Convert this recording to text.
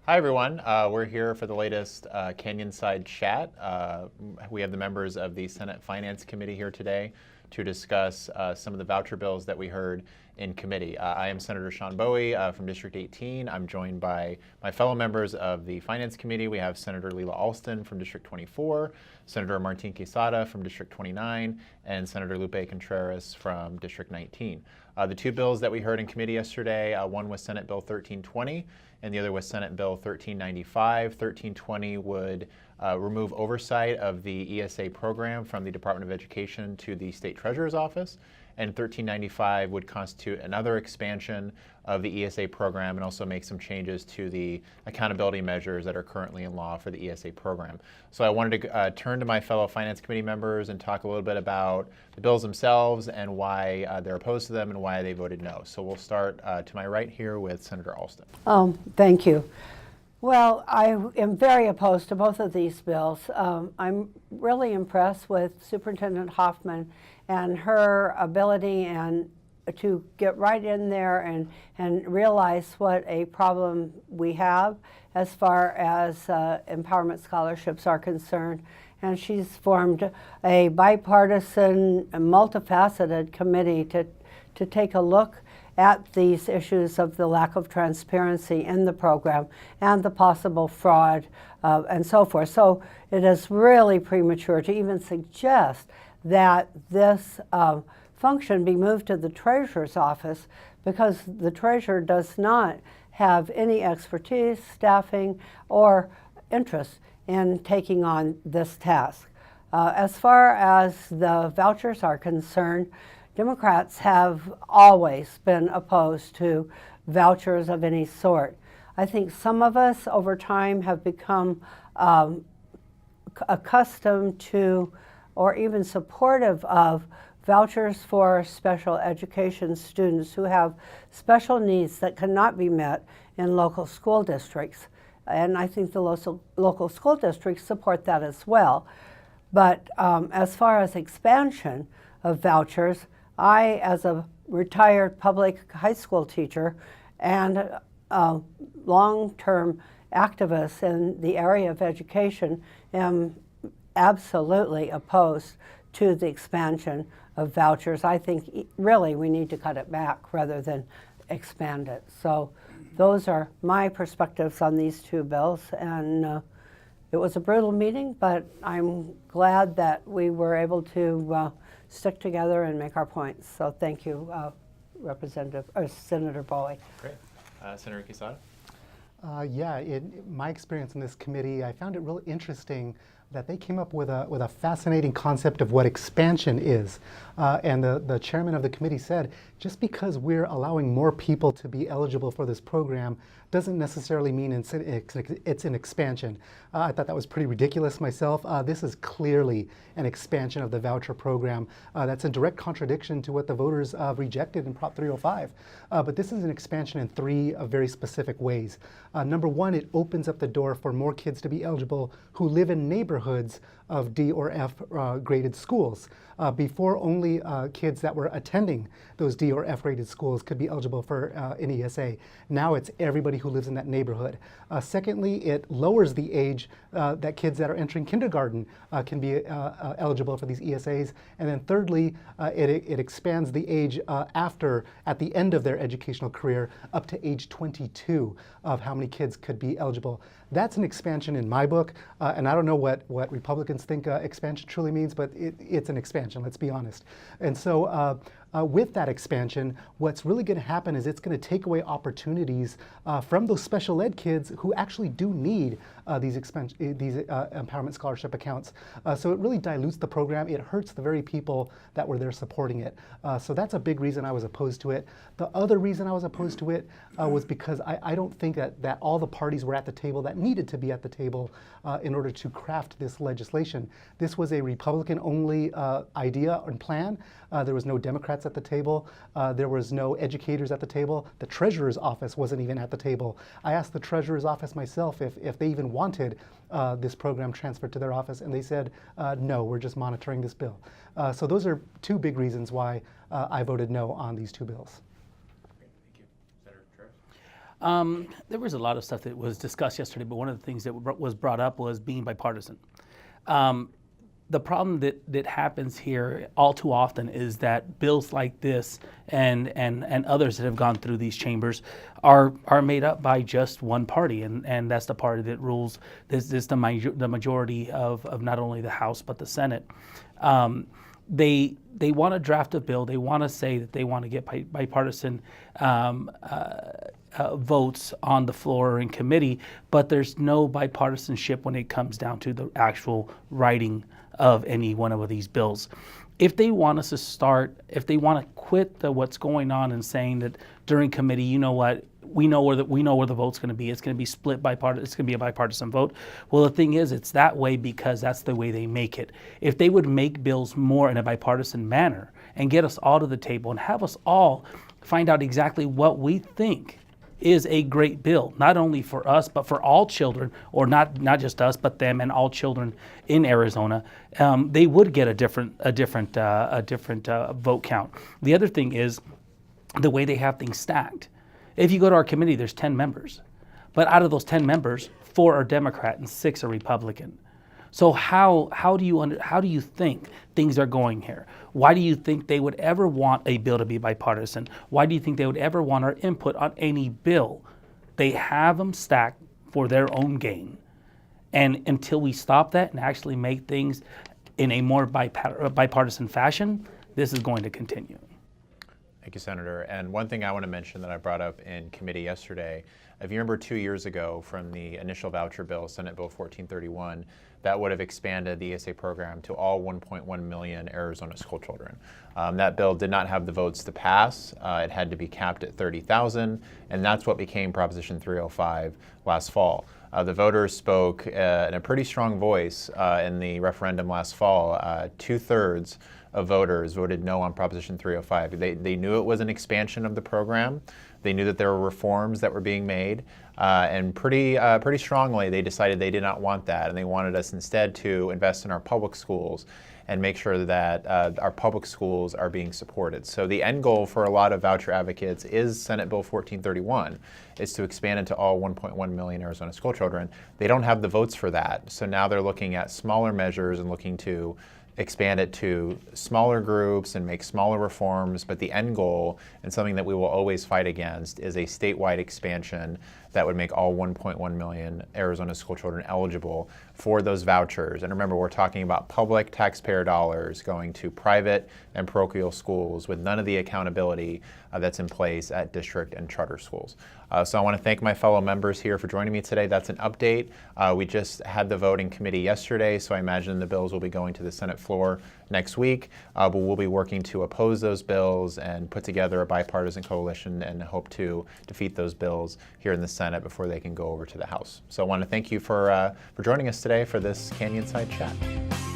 Hi, everyone. We're here for the latest Canyonside chat. We have the members of the Senate Finance Committee here today to discuss some of the voucher bills that we heard in committee. I am Senator Sean Bowie from District 18. I'm joined by my fellow members of the Finance Committee. We have Senator Leila Alston from District 24, Senator Martin Quesada from District 29, and Senator Lupe Contreras from District 19. The two bills that we heard in committee yesterday, one was Senate Bill 1320, and the other was Senate Bill 1395. 1320 would remove oversight of the ESA program from the Department of Education to the State Treasurer's Office, and 1395 would constitute another expansion of the ESA program and also make some changes to the accountability measures that are currently in law for the ESA program. So I wanted to turn to my fellow Finance Committee members and talk a little bit about the bills themselves and why they're opposed to them and why they voted no. So we'll start to my right here with Senator Alston. Thank you. Well, I am very opposed to both of these bills. I'm really impressed with Superintendent Hoffman and her ability and to get right in there and realize what a problem we have as far as empowerment scholarships are concerned. And she's formed a bipartisan, multifaceted committee to take a look at these issues of the lack of transparency in the program and the possible fraud and so forth. So it is really premature to even suggest that this function be moved to the Treasurer's Office, because the Treasurer does not have any expertise, staffing, or interest in taking on this task. As far as the vouchers are concerned, Democrats have always been opposed to vouchers of any sort. I think some of us over time have become accustomed to or even supportive of vouchers for special education students who have special needs that cannot be met in local school districts. And I think the local school districts support that as well. But as far as expansion of vouchers, I, as a retired public high school teacher and a long-term activist in the area of education, am absolutely opposed to the expansion of vouchers. I think really we need to cut it back rather than expand it. So those are my perspectives on these two bills. And it was a brutal meeting, but I'm glad that we were able to stick together and make our points. So thank you, Senator Bowie. Great. Senator Quesada? In my experience in this committee, I found it really interesting that they came up with a fascinating concept of what expansion is. And the chairman of the committee said, just because we're allowing more people to be eligible for this program doesn't necessarily mean it's an expansion. I thought that was pretty ridiculous myself. This is clearly an expansion of the voucher program. That's in direct contradiction to what the voters rejected in Prop 305. But this is an expansion in three very specific ways. Number one, it opens up the door for more kids to be eligible who live in neighborhoods of D or F graded schools. Before, only kids that were attending those D or F rated schools could be eligible for an ESA. Now it's everybody who lives in that neighborhood. Secondly, it lowers the age that kids that are entering kindergarten can be eligible for these ESAs. And then thirdly, it expands the age at the end of their educational career up to age 22 of how many kids could be eligible. That's an expansion in my book, and I don't know what Republicans think expansion truly means, but it's an expansion, let's be honest. And so with that expansion, what's really going to happen is it's going to take away opportunities from those special ed kids who actually do need these empowerment scholarship accounts. So it really dilutes the program. It hurts the very people that were there supporting it. So that's a big reason I was opposed to it. The other reason I was opposed to it was because I don't think that all the parties were at the table that needed to be at the table in order to craft this legislation. This was a Republican-only idea and plan. There was no Democrats at the table. There was no educators at the table. The Treasurer's Office wasn't even at the table. I asked the Treasurer's Office myself if they even wanted this program transferred to their office, and they said, no, we're just monitoring this bill. So those are two big reasons why I voted no on these two bills. Great, thank you. Senator Contreras? There was a lot of stuff that was discussed yesterday, but one of the things that was brought up was being bipartisan. The problem that happens here all too often is that bills like this and others that have gone through these chambers are made up by just one party, and that's the party that rules. This is the majority of not only the House but the Senate. They want to draft a bill. They want to say that they want to get bipartisan votes on the floor or in committee, but there's no bipartisanship when it comes down to the actual writing of any one of these bills. If they want us to start, if they want to quit what's going on and saying that during committee, you know what, we know where the vote's going to be. It's going to be split bipartisan. It's going to be a bipartisan vote. Well, the thing is, it's that way because that's the way they make it. If they would make bills more in a bipartisan manner and get us all to the table and have us all find out exactly what we think is a great bill, not only for us, but for all children, or not just us, but them and all children in Arizona, they would get a different vote count. The other thing is the way they have things stacked. If you go to our committee, there's 10 members, but out of those 10 members, 4 are Democrat and 6 are Republican. So how do you think things are going here? Why do you think they would ever want a bill to be bipartisan? Why do you think they would ever want our input on any bill? They have them stacked for their own gain. And until we stop that and actually make things in a more bipartisan fashion, this is going to continue. Thank you, Senator. And one thing I want to mention that I brought up in committee yesterday, if you remember 2 years ago from the initial voucher bill, Senate Bill 1431, that would have expanded the ESA program to all 1.1 million Arizona school children. That bill did not have the votes to pass. It had to be capped at 30,000, and that's what became Proposition 305 last fall. The voters spoke in a pretty strong voice in the referendum last fall. 2/3 of voters voted no on Proposition 305. They knew it was an expansion of the program. They knew that there were reforms that were being made, and pretty strongly they decided they did not want that, and they wanted us instead to invest in our public schools and make sure that our public schools are being supported. So the end goal for a lot of voucher advocates is Senate Bill 1431, is to expand it to all 1.1 million Arizona school children. They don't have the votes for that, so now they're looking at smaller measures and looking to expand it to smaller groups and make smaller reforms, but the end goal, and something that we will always fight against, is a statewide expansion that would make all 1.1 million Arizona school children eligible for those vouchers. And remember, we're talking about public taxpayer dollars going to private and parochial schools with none of the accountability that's in place at district and charter schools. So I want to thank my fellow members here for joining me today. That's an update. We just had the vote in committee yesterday, so I imagine the bills will be going to the Senate floor next week. But we'll be working to oppose those bills and put together a bipartisan coalition and hope to defeat those bills here in the Senate before they can go over to the House. So I want to thank you for joining us today for this Canyonside chat.